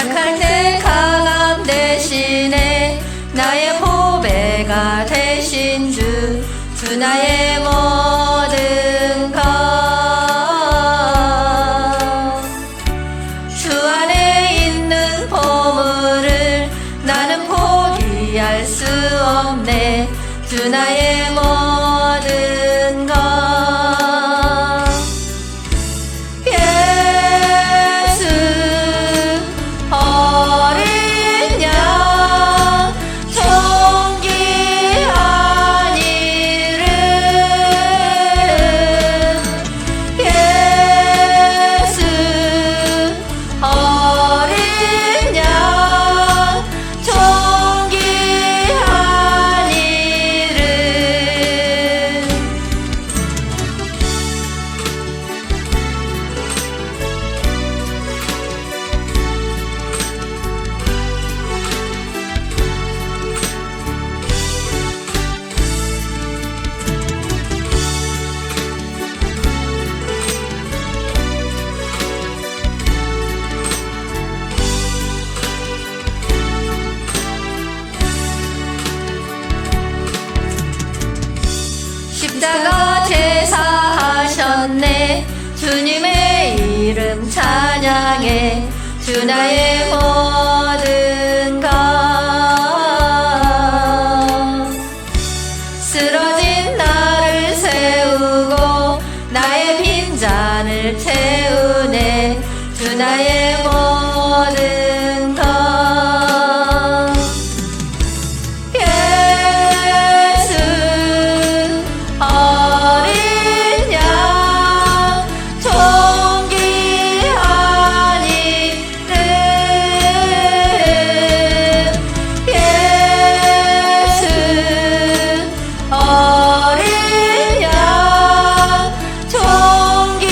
약할 때 강함 대신에 나의 보배가 되신 주 나의 모든 것 주 안에 있는 보물을 나는 포기할 수 없네 주 나의 모든 것 예수 어린 양 존귀한 이름 예수 어린 양 존귀한 이름 십자가 제사하셨네 주님의 이름 찬양해 주 나의 모든 것 쓰러진 나를 세우고 나의 빈잔을 채우네 주 나의 모든 것 예수 어린 양 존귀한 이름 예수 어린 양 존귀한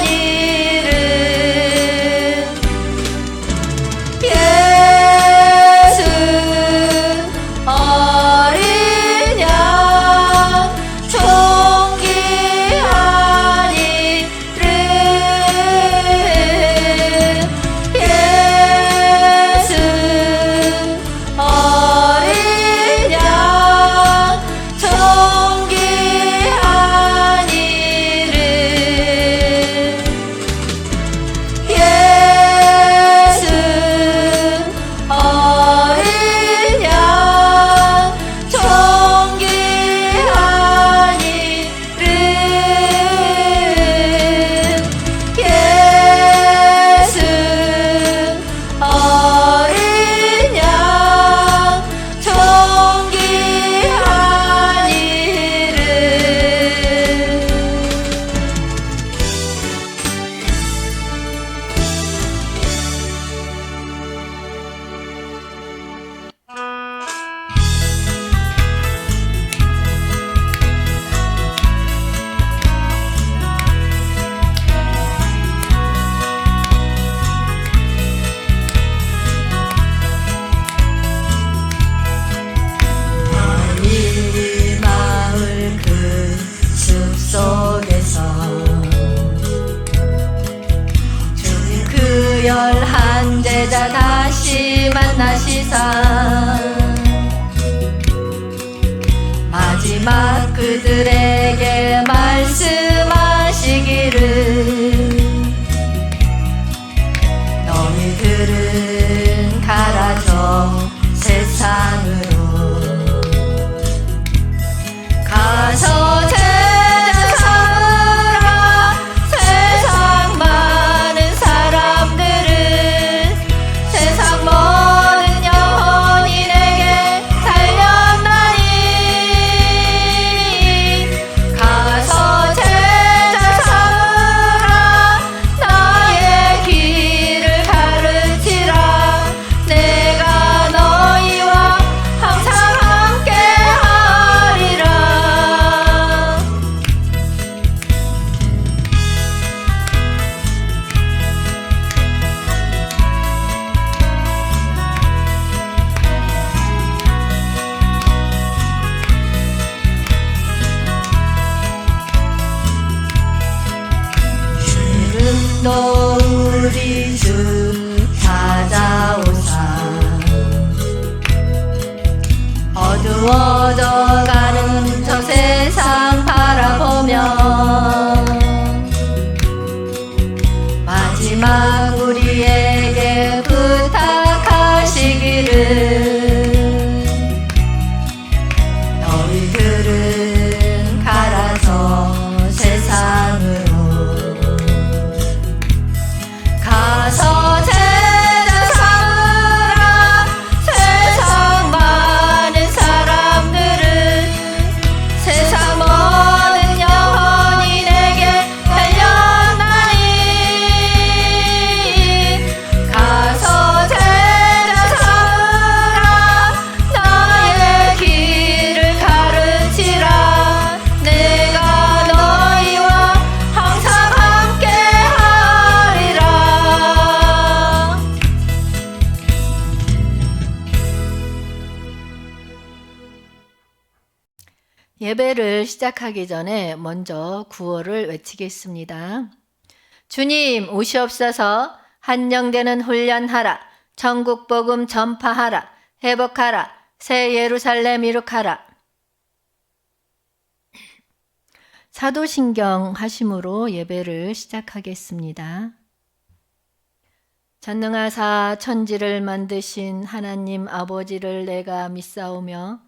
이름 예수 어린 양 존귀한 이름 예수 어린 양 존귀한 이름 예수 어린 양 존귀한 이름 예수 어린 양 존귀한 이 마을 그 숲속에서 주님 그 11제자 다시 만나시사 마지막 그들에게 말씀하시기를 너희들은 가라져 세상으로 가서 제자 삼으라 세상 많은 사람들을 세상 모든 영혼인의 어두워져가는 저 세상 바라보며 마지막 우리에게 부탁하시기를 너희들은 가라서 세상으로 가서 제자 삼으라. 세상 많은 사람들은 세상 모든 영혼이 내게 달려나니 가서 제자 삼으라. 너의 길을 가르치라. 내가 너희와 항상 함께하리라. 예배를 시작하기 전에 먼저 구호를 외치겠습니다. 주님 오시옵소서. 한영되는 훈련하라. 천국 복음 전파하라. 회복하라. 새 예루살렘 이룩하라. 사도신경 하심으로 예배를 시작하겠습니다. 전능하사 천지를 만드신 하나님 아버지를 내가 믿사오며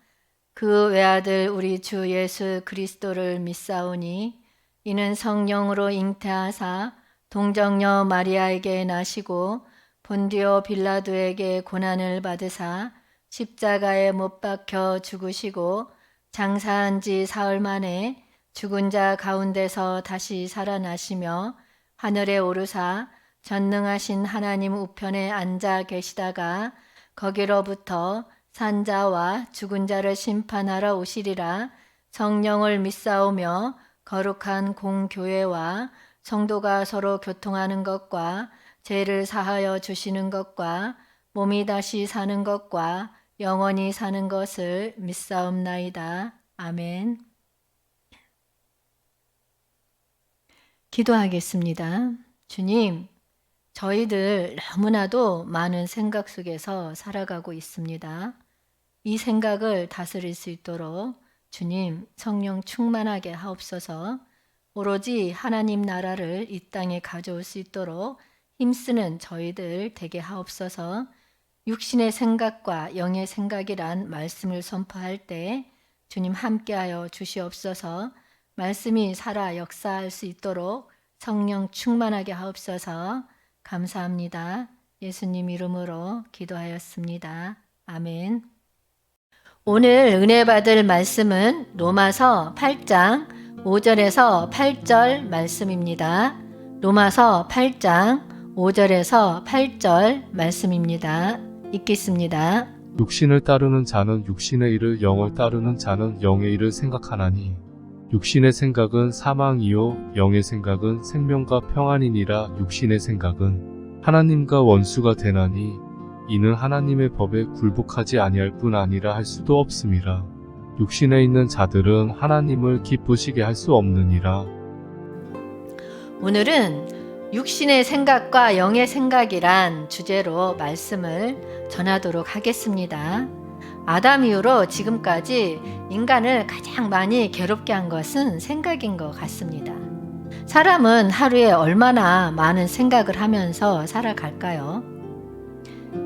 그 외아들 우리 주 예수 그리스도를 믿사오니 이는 성령으로 잉태하사 동정녀 마리아에게 나시고 본디오 빌라도에게 고난을 받으사 십자가에 못 박혀 죽으시고 장사한 지 사흘 만에 죽은 자 가운데서 다시 살아나시며 하늘에 오르사 전능하신 하나님 우편에 앉아 계시다가 거기로부터 산자와 죽은 자를 심판하러 오시리라. 성령을 믿사오며 거룩한 공교회와 성도가 서로 교통하는 것과 죄를 사하여 주시는 것과 몸이 다시 사는 것과 영원히 사는 것을 믿사옵나이다. 아멘. 기도하겠습니다. 주님, 저희들 너무나도 많은 생각 속에서 살아가고 있습니다. 이 생각을 다스릴 수 있도록 주님 성령 충만하게 하옵소서. 오로지 하나님 나라를 이 땅에 가져올 수 있도록 힘쓰는 저희들 되게 하옵소서. 육신의 생각과 영의 생각이란 말씀을 선포할 때 주님 함께하여 주시옵소서. 말씀이 살아 역사할 수 있도록 성령 충만하게 하옵소서. 감사합니다. 예수님 이름으로 기도하였습니다. 아멘. 오늘 은혜 받을 말씀은 로마서 8장 5절에서 8절 말씀입니다. 로마서 8장 5절에서 8절 말씀입니다. 읽겠습니다. 육신을 따르는 자는 육신의 일을, 영을 따르는 자는 영의 일을 생각하나니 육신의 생각은 사망이요 영의 생각은 생명과 평안이니라. 육신의 생각은 하나님과 원수가 되나니 이는 하나님의 법에 굴복하지 아니할 뿐 아니라 할 수도 없음이라. 육신에 있는 자들은 하나님을 기쁘시게 할 수 없느니라. 오늘은 육신의 생각과 영의 생각이란 주제로 말씀을 전하도록 하겠습니다. 아담 이후로 지금까지 인간을 가장 많이 괴롭게 한 것은 생각인 것 같습니다. 사람은 하루에 얼마나 많은 생각을 하면서 살아갈까요?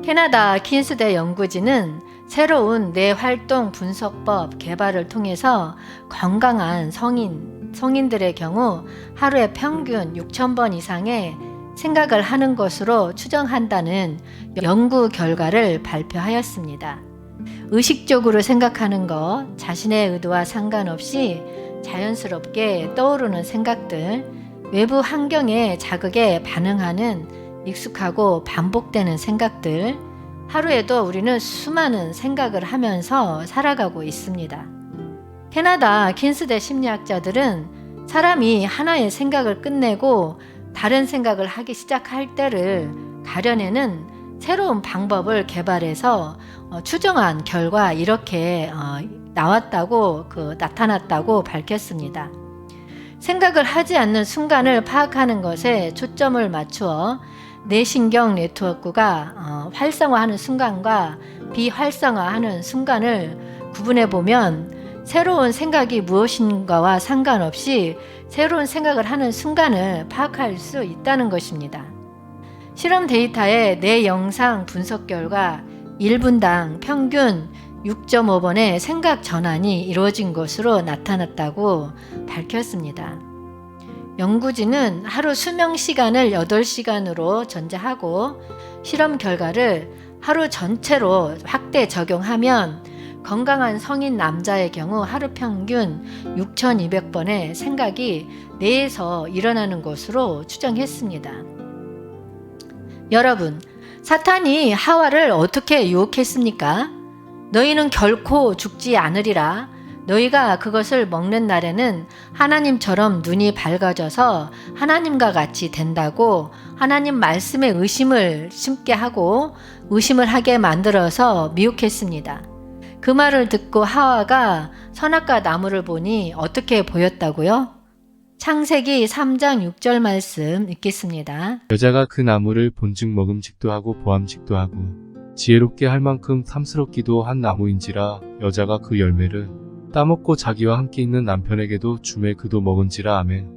캐나다 킨스대 연구진은 새로운 뇌활동 분석법 개발을 통해서 건강한 성인들의 경우 하루에 평균 6,000번 이상의 생각을 하는 것으로 추정한다는 연구 결과를 발표하였습니다. 의식적으로 생각하는 것, 자신의 의도와 상관없이 자연스럽게 떠오르는 생각들, 외부 환경의 자극에 반응하는 익숙하고 반복되는 생각들, 하루에도 우리는 수많은 생각을 하면서 살아가고 있습니다. 캐나다 킨스대 심리학자들은 사람이 하나의 생각을 끝내고 다른 생각을 하기 시작할 때를 가려내는 새로운 방법을 개발해서 추정한 결과 이렇게 나타났다고 밝혔습니다. 생각을 하지 않는 순간을 파악하는 것에 초점을 맞추어 뇌신경 네트워크가 활성화하는 순간과 비활성화하는 순간을 구분해 보면 새로운 생각이 무엇인가와 상관없이 새로운 생각을 하는 순간을 파악할 수 있다는 것입니다. 실험 데이터의 뇌 영상 분석 결과 1분당 평균 6.5번의 생각 전환이 이루어진 것으로 나타났다고 밝혔습니다. 연구진은 하루 수면 시간을 8시간으로 전제하고 실험 결과를 하루 전체로 확대 적용하면 건강한 성인 남자의 경우 하루 평균 6,200번의 생각이 뇌에서 일어나는 것으로 추정했습니다. 여러분, 사탄이 하와를 어떻게 유혹했습니까? 너희는 결코 죽지 않으리라. 너희가 그것을 먹는 날에는 하나님처럼 눈이 밝아져서 하나님과 같이 된다고 하나님 말씀에 의심을 심게 하고 의심을 하게 만들어서 미혹했습니다. 그 말을 듣고 하와가 선악과 나무를 보니 어떻게 보였다고요? 창세기 3장 6절 말씀 읽겠습니다. 여자가 그 나무를 본즉 먹음직도 하고 보암직도 하고 지혜롭게 할 만큼 탐스럽기도 한 나무인지라 여자가 그 열매를 따먹고 자기와 함께 있는 남편에게도 주매 그도 먹은지라. 아멘.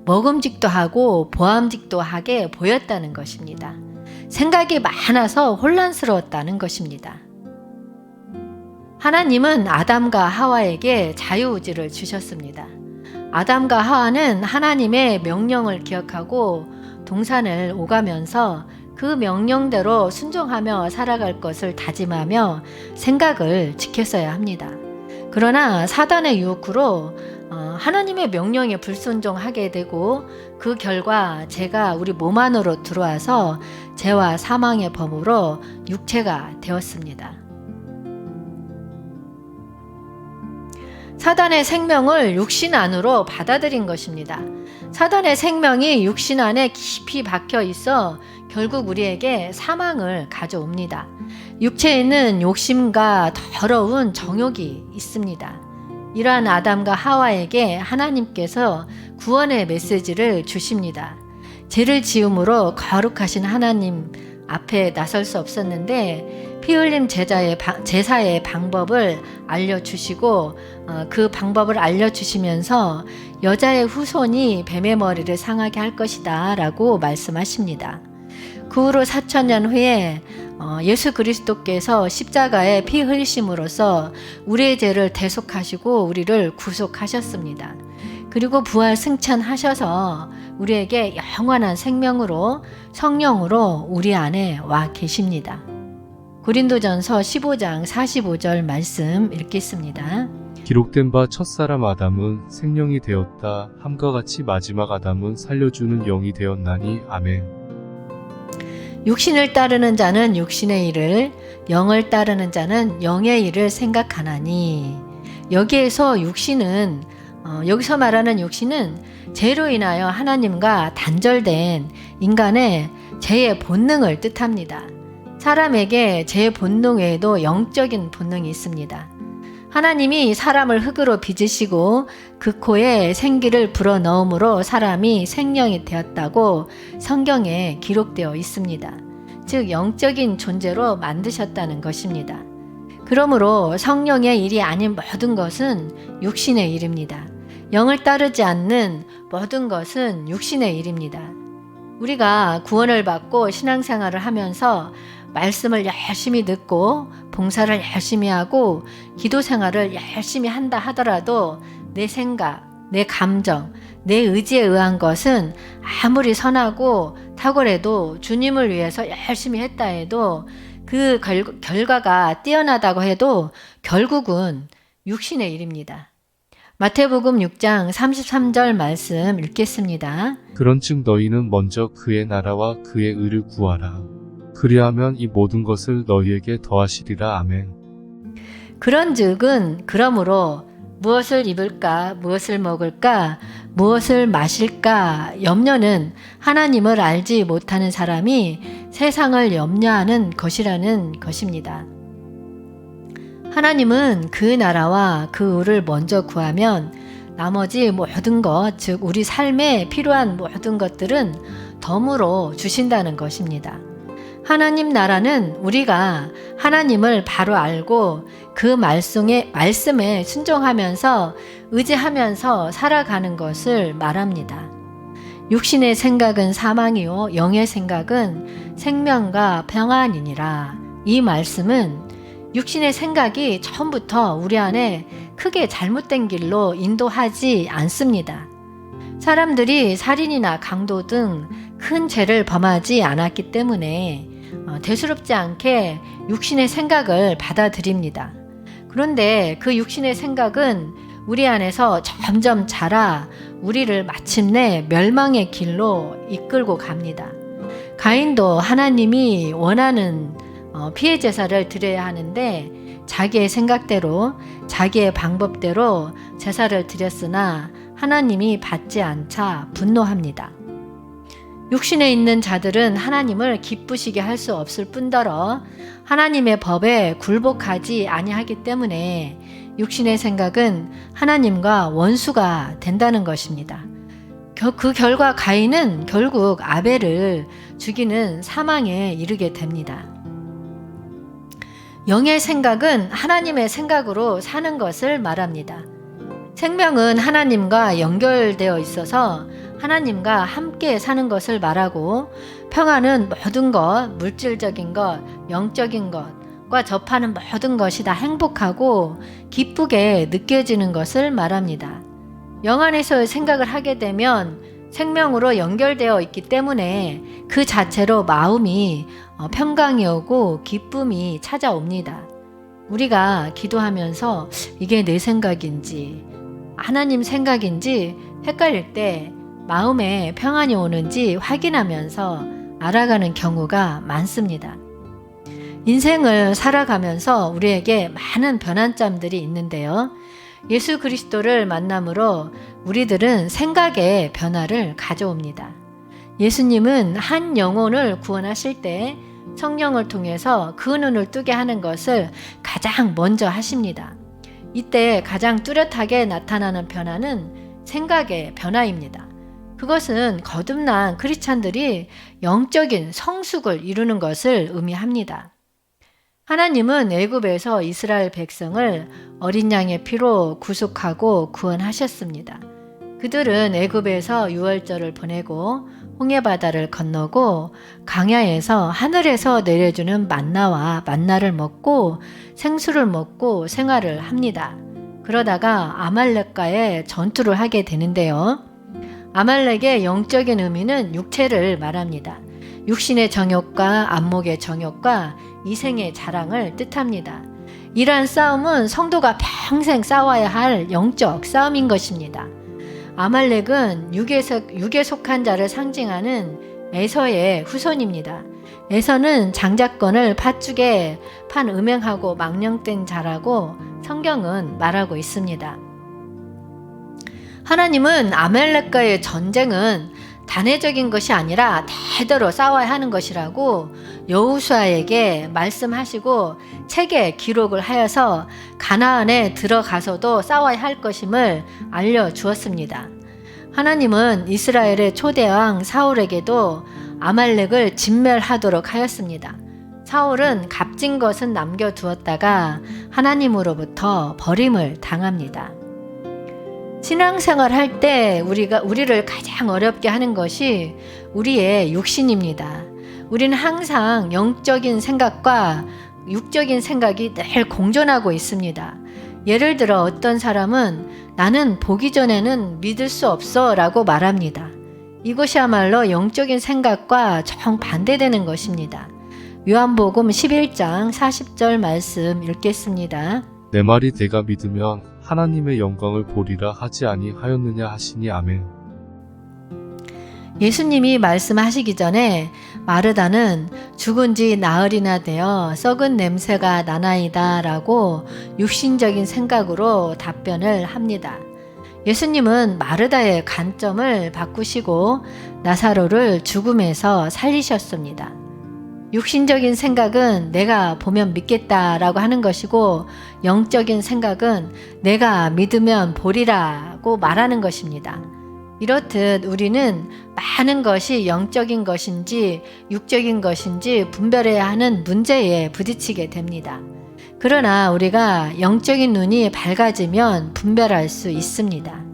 먹음직도 하고 보암직도 하게 보였다는 것입니다. 생각이 많아서 혼란스러웠다는 것입니다. 하나님은 아담과 하와에게 자유의지를 주셨습니다. 아담과 하와는 하나님의 명령을 기억하고 동산을 오가면서 그 명령대로 순종하며 살아갈 것을 다짐하며 생각을 지켰어야 합니다. 그러나 사단의 유혹으로 하나님의 명령에 불순종하게 되고 그 결과 죄가 우리 몸 안으로 들어와서 죄와 사망의 범으로 육체가 되었습니다. 사단의 생명을 육신 안으로 받아들인 것입니다. 사단의 생명이 육신 안에 깊이 박혀 있어 결국 우리에게 사망을 가져옵니다. 육체에는 욕심과 더러운 정욕이 있습니다. 이러한 아담과 하와에게 하나님께서 구원의 메시지를 주십니다. 죄를 지음으로 거룩하신 하나님 앞에 나설 수 없었는데 피 흘림 제사의 방법을 알려주시고 그 방법을 알려주시면서 여자의 후손이 뱀의 머리를 상하게 할 것이다 라고 말씀하십니다. 그 후로 4,000년 후에 예수 그리스도께서 십자가에 피 흘리심으로써 우리의 죄를 대속하시고 우리를 구속하셨습니다. 그리고 부활 승천하셔서 우리에게 영원한 생명으로 성령으로 우리 안에 와 계십니다. 고린도전서 15장 45절 말씀 읽겠습니다. 기록된 바 첫사람 아담은 생명이 되었다 함과 같이 마지막 아담은 살려주는 영이 되었나니. 아멘. 육신을 따르는 자는 육신의 일을, 영을 따르는 자는 영의 일을 생각하나니. 여기에서 육신은 여기서 말하는 육신은 죄로 인하여 하나님과 단절된 인간의 죄의 본능을 뜻합니다. 사람에게 죄의 본능 외에도 영적인 본능이 있습니다. 하나님이 사람을 흙으로 빚으시고 그 코에 생기를 불어넣음으로 사람이 생명이 되었다고 성경에 기록되어 있습니다. 즉 영적인 존재로 만드셨다는 것입니다. 그러므로 성령의 일이 아닌 모든 것은 육신의 일입니다. 영을 따르지 않는 모든 것은 육신의 일입니다. 우리가 구원을 받고 신앙생활을 하면서 말씀을 열심히 듣고 봉사를 열심히 하고 기도 생활을 열심히 한다 하더라도 내 생각, 내 감정, 내 의지에 의한 것은 아무리 선하고 탁월해도 주님을 위해서 열심히 했다 해도 그 결과가 뛰어나다고 해도 결국은 육신의 일입니다. 마태복음 6장 33절 말씀 읽겠습니다. 그런즉 너희는 먼저 그의 나라와 그의 의를 구하라. 그리하면 이 모든 것을 너희에게 더하시리라. 아멘. 그런즉은 그러므로 무엇을 입을까, 무엇을 먹을까, 무엇을 마실까 염려는 하나님을 알지 못하는 사람이 세상을 염려하는 것이라는 것입니다. 하나님은 그 나라와 그 의를 먼저 구하면 나머지 모든 것, 즉 우리 삶에 필요한 모든 것들은 덤으로 주신다는 것입니다. 하나님 나라는 우리가 하나님을 바로 알고 그 말씀에 순종하면서 의지하면서 살아가는 것을 말합니다. 육신의 생각은 사망이요 영의 생각은 생명과 평안이니라. 이 말씀은 육신의 생각이 처음부터 우리 안에 크게 잘못된 길로 인도하지 않습니다. 사람들이 살인이나 강도 등 큰 죄를 범하지 않았기 때문에 대수롭지 않게 육신의 생각을 받아들입니다. 그런데 그 육신의 생각은 우리 안에서 점점 자라 우리를 마침내 멸망의 길로 이끌고 갑니다. 가인도 하나님이 원하는 피해 제사를 드려야 하는데 자기의 생각대로 자기의 방법대로 제사를 드렸으나 하나님이 받지 않자 분노합니다. 육신에 있는 자들은 하나님을 기쁘시게 할 수 없을 뿐더러 하나님의 법에 굴복하지 아니하기 때문에 육신의 생각은 하나님과 원수가 된다는 것입니다. 그 결과 가인은 결국 아벨을 죽이는 사망에 이르게 됩니다. 영의 생각은 하나님의 생각으로 사는 것을 말합니다. 생명은 하나님과 연결되어 있어서 하나님과 함께 사는 것을 말하고 평안은 모든 것, 물질적인 것, 영적인 것과 접하는 모든 것이 다 행복하고 기쁘게 느껴지는 것을 말합니다. 영 안에서의 생각을 하게 되면 생명으로 연결되어 있기 때문에 그 자체로 마음이 평강이 오고 기쁨이 찾아옵니다. 우리가 기도하면서 이게 내 생각인지 하나님 생각인지 헷갈릴 때 마음에 평안이 오는지 확인하면서 알아가는 경우가 많습니다. 인생을 살아가면서 우리에게 많은 변환점들이 있는데요. 예수 그리스도를 만남으로 우리들은 생각의 변화를 가져옵니다. 예수님은 한 영혼을 구원하실 때 성령을 통해서 그 눈을 뜨게 하는 것을 가장 먼저 하십니다. 이때 가장 뚜렷하게 나타나는 변화는 생각의 변화입니다. 그것은 거듭난 크리스찬들이 영적인 성숙을 이루는 것을 의미합니다. 하나님은 애굽에서 이스라엘 백성을 어린 양의 피로 구속하고 구원하셨습니다. 그들은 애굽에서 유월절을 보내고 홍해바다를 건너고 광야에서 하늘에서 내려주는 만나와 만나를 먹고 생수를 먹고 생활을 합니다. 그러다가 아말렉과의 전투를 하게 되는데요. 아말렉의 영적인 의미는 육체를 말합니다. 육신의 정욕과 안목의 정욕과 이생의 자랑을 뜻합니다. 이러한 싸움은 성도가 평생 싸워야 할 영적 싸움인 것입니다. 아말렉은 육에 속한 자를 상징하는 에서의 후손입니다. 에서는 장자권을 팥죽에 판 음행하고 망령된 자라고 성경은 말하고 있습니다. 하나님은 아말렉과의 전쟁은 단회적인 것이 아니라 대대로 싸워야 하는 것이라고 여호수아에게 말씀하시고 책에 기록을 하여서 가나안에 들어가서도 싸워야 할 것임을 알려주었습니다. 하나님은 이스라엘의 초대왕 사울에게도 아말렉을 진멸하도록 하였습니다. 사울은 값진 것은 남겨두었다가 하나님으로부터 버림을 당합니다. 신앙생활 할 때 우리를 가장 어렵게 하는 것이 우리의 육신입니다. 우리는 항상 영적인 생각과 육적인 생각이 늘 공존하고 있습니다. 예를 들어 어떤 사람은 나는 보기 전에는 믿을 수 없어 라고 말합니다. 이것이야말로 영적인 생각과 정반대되는 것입니다. 요한복음 11장 40절 말씀 읽겠습니다. 내 말이 내가 믿으면 하나님의 영광을 보리라 하지 아니하였느냐 하시니 아멘. 예수님이 말씀하시기 전에 마르다는 죽은 지 나흘이나 되어 썩은 냄새가 나나이다 라고 육신적인 생각으로 답변을 합니다. 예수님은 마르다의 관점을 바꾸시고 나사로를 죽음에서 살리셨습니다. 육신적인 생각은 내가 보면 믿겠다라고 하는 것이고 영적인 생각은 내가 믿으면 보리라고 말하는 것입니다. 이렇듯 우리는 많은 것이 영적인 것인지 육적인 것인지 분별해야 하는 문제에 부딪히게 됩니다. 그러나 우리가 영적인 눈이 밝아지면 분별할 수 있습니다.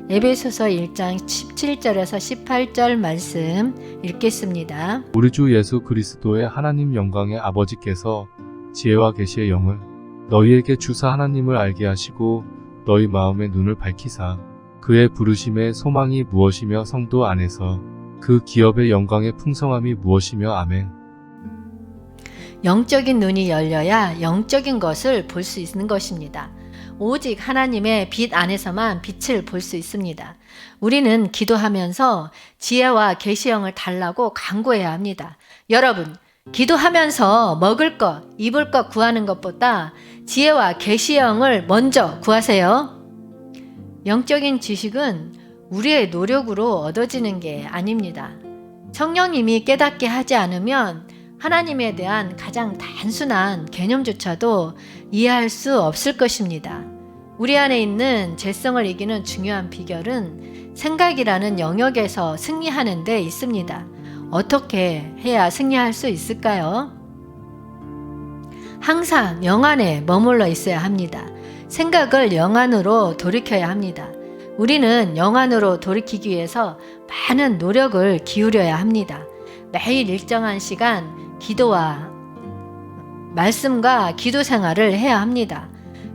에베소서 1장 17절에서 18절 말씀 읽겠습니다. 우리 주 예수 그리스도의 하나님 영광의 아버지께서 지혜와 계시의 영을 너희에게 주사 하나님을 알게 하시고 너희 마음의 눈을 밝히사 그의 부르심의 소망이 무엇이며 성도 안에서 그 기업의 영광의 풍성함이 무엇이며 아멘. 영적인 눈이 열려야 영적인 것을 볼 수 있는 것입니다. 오직 하나님의 빛 안에서만 빛을 볼 수 있습니다. 우리는 기도하면서 지혜와 계시형을 달라고 간구해야 합니다. 여러분, 기도하면서 먹을 것, 입을 것 구하는 것보다 지혜와 계시형을 먼저 구하세요. 영적인 지식은 우리의 노력으로 얻어지는 게 아닙니다. 성령님이 깨닫게 하지 않으면 하나님에 대한 가장 단순한 개념조차도 이해할 수 없을 것입니다. 우리 안에 있는 죄성을 이기는 중요한 비결은 생각이라는 영역에서 승리하는 데 있습니다. 어떻게 해야 승리할 수 있을까요? 항상 영 안에 머물러 있어야 합니다. 생각을 영 안으로 돌이켜야 합니다. 우리는 영 안으로 돌이키기 위해서 많은 노력을 기울여야 합니다. 매일 일정한 시간 기도와 말씀과 기도 생활을 해야 합니다.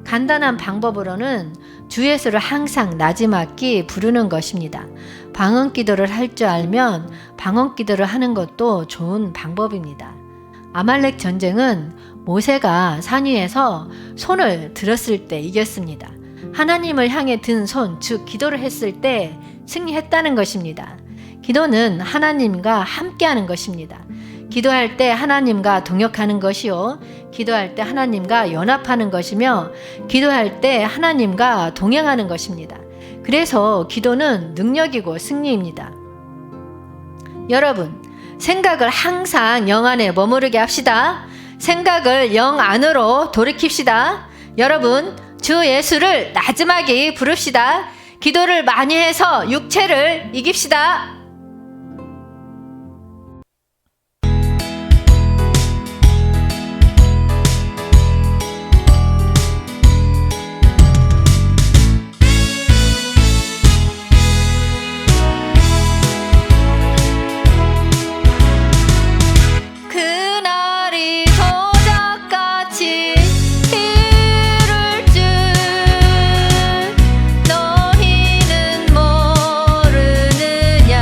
간단한 방법으로는 주 예수를 항상 나지막이 부르는 것입니다. 방언 기도를 할 줄 알면 방언 기도를 하는 것도 좋은 방법입니다. 아말렉 전쟁은 모세가 산 위에서 손을 들었을 때 이겼습니다. 하나님을 향해 든 손, 즉 기도를 했을 때 승리했다는 것입니다. 기도는 하나님과 함께하는 것입니다. 기도할 때 하나님과 동역하는 것이요, 기도할 때 하나님과 연합하는 것이며, 기도할 때 하나님과 동행하는 것입니다. 그래서 기도는 능력이고 승리입니다. 여러분, 생각을 항상 영 안에 머무르게 합시다. 생각을 영 안으로 돌이킵시다. 여러분, 주 예수를 나지막이 부릅시다. 기도를 많이 해서 육체를 이깁시다. 너희는 모르느냐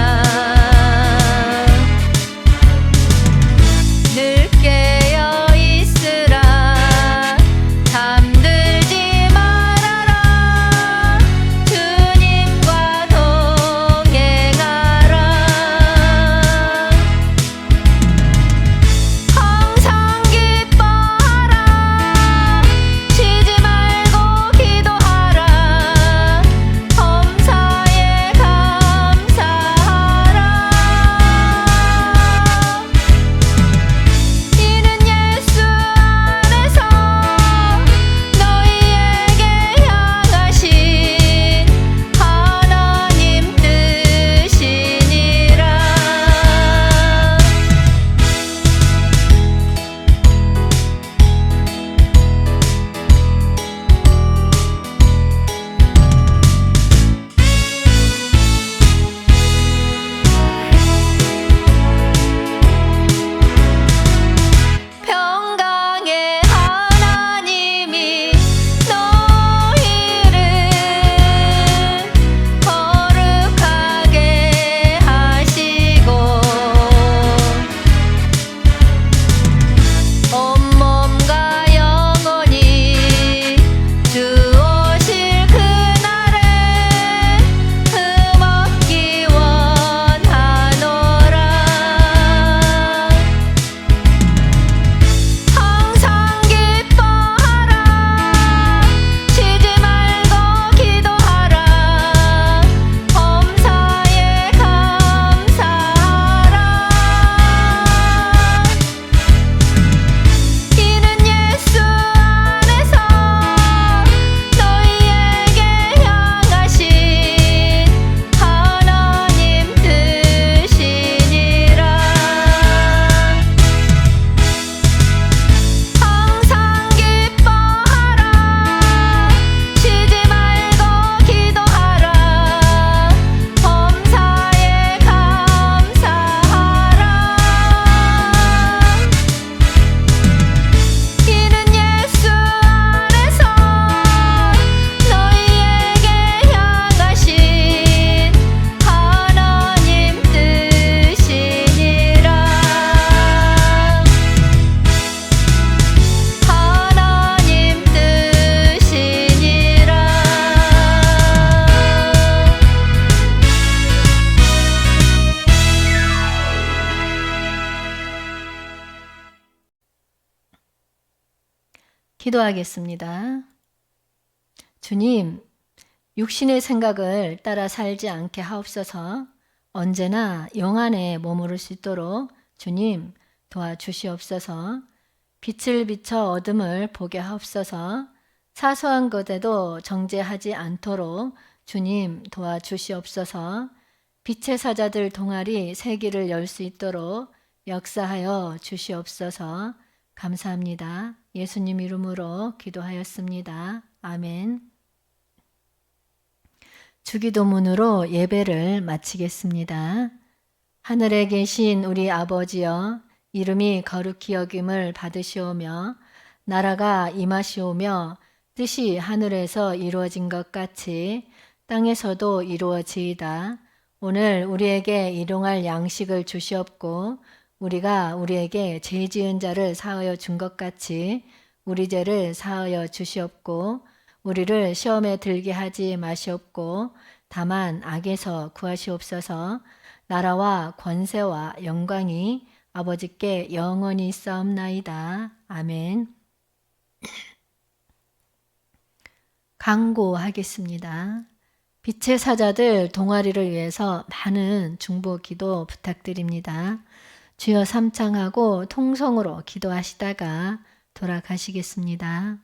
기도하겠습니다. 주님, 육신의 생각을 따라 살지 않게 하옵소서. 언제나 영 안에 머무를 수 있도록 주님 도와주시옵소서. 빛을 비춰 어둠을 보게 하옵소서. 사소한 것에도 정죄하지 않도록 주님 도와주시옵소서. 빛의 사자들 동아리 세기를 열 수 있도록 역사하여 주시옵소서. 감사합니다. 예수님 이름으로 기도하였습니다. 아멘. 주기도문으로 예배를 마치겠습니다. 하늘에 계신 우리 아버지여, 이름이 거룩히 여김을 받으시오며 나라가 임하시오며 뜻이 하늘에서 이루어진 것 같이 땅에서도 이루어지이다. 오늘 우리에게 일용할 양식을 주시옵고 우리가 우리에게 죄 지은 자를 사하여 준 것 같이 우리 죄를 사하여 주시옵고 우리를 시험에 들게 하지 마시옵고 다만 악에서 구하시옵소서. 나라와 권세와 영광이 아버지께 영원히 있사옵나이다. 아멘. 강구하겠습니다. 빛의 사자들 동아리를 위해서 많은 중보 기도 부탁드립니다. 주여 삼창하고 통성으로 기도하시다가 돌아가시겠습니다.